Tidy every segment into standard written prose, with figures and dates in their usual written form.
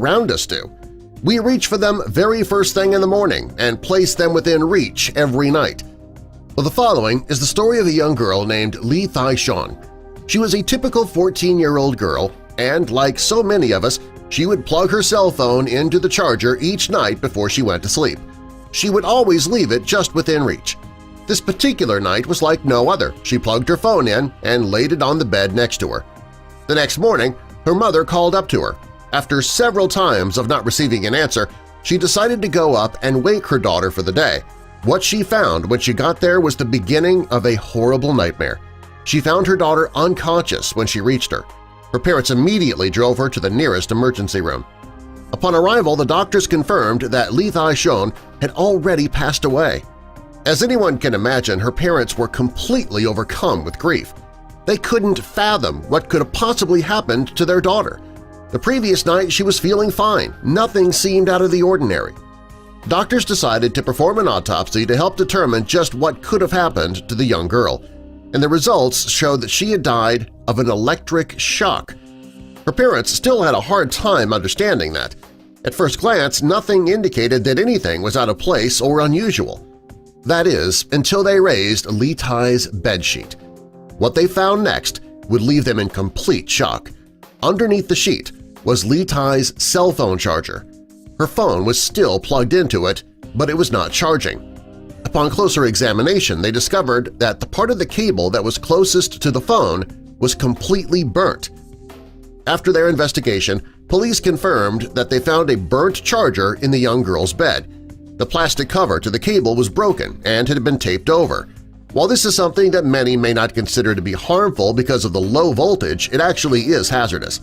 around us do. We reach for them very first thing in the morning and place them within reach every night. Well, the following is the story of a young girl named Lee Thai-Shon. She was a typical 14-year-old girl, and like so many of us, she would plug her cell phone into the charger each night before she went to sleep. She would always leave it just within reach. This particular night was like no other. She plugged her phone in and laid it on the bed next to her. The next morning, her mother called up to her. After several times of not receiving an answer, she decided to go up and wake her daughter for the day. What she found when she got there was the beginning of a horrible nightmare. She found her daughter unconscious when she reached her. Her parents immediately drove her to the nearest emergency room. Upon arrival, the doctors confirmed that Lee Thai-Shon had already passed away. As anyone can imagine, her parents were completely overcome with grief. They couldn't fathom what could have possibly happened to their daughter. The previous night she was feeling fine. Nothing seemed out of the ordinary. Doctors decided to perform an autopsy to help determine just what could have happened to the young girl, and the results showed that she had died of an electric shock. Her parents still had a hard time understanding that. At first glance, nothing indicated that anything was out of place or unusual. That is, until they raised Lee Thai's bedsheet. What they found next would leave them in complete shock. Underneath the sheet was Lee Thai's cell phone charger. Her phone was still plugged into it, but it was not charging. Upon closer examination, they discovered that the part of the cable that was closest to the phone was completely burnt. After their investigation, police confirmed that they found a burnt charger in the young girl's bed. The plastic cover to the cable was broken and had been taped over. While this is something that many may not consider to be harmful because of the low voltage, it actually is hazardous.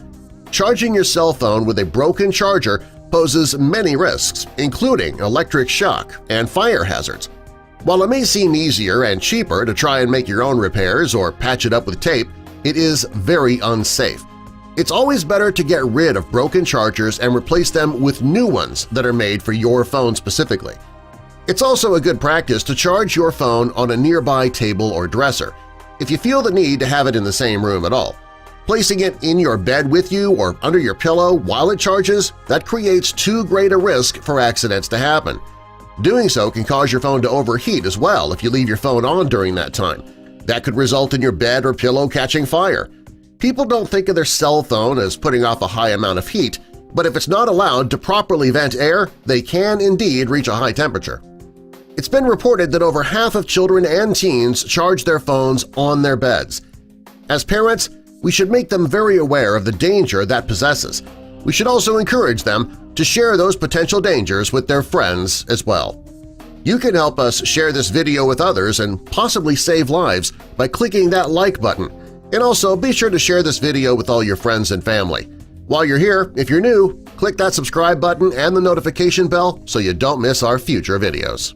Charging your cell phone with a broken charger poses many risks, including electric shock and fire hazards. While it may seem easier and cheaper to try and make your own repairs or patch it up with tape, it is very unsafe. It's always better to get rid of broken chargers and replace them with new ones that are made for your phone specifically. It's also a good practice to charge your phone on a nearby table or dresser, if you feel the need to have it in the same room at all. Placing it in your bed with you or under your pillow while it charges, that creates too great a risk for accidents to happen. Doing so can cause your phone to overheat as well if you leave your phone on during that time. That could result in your bed or pillow catching fire. People don't think of their cell phone as putting off a high amount of heat, but if it's not allowed to properly vent air, they can indeed reach a high temperature. It's been reported that over half of children and teens charge their phones on their beds. As parents, we should make them very aware of the danger that possesses. We should also encourage them to share those potential dangers with their friends as well. You can help us share this video with others and possibly save lives by clicking that like button. And also be sure to share this video with all your friends and family. While you're here, if you're new, click that subscribe button and the notification bell so you don't miss our future videos.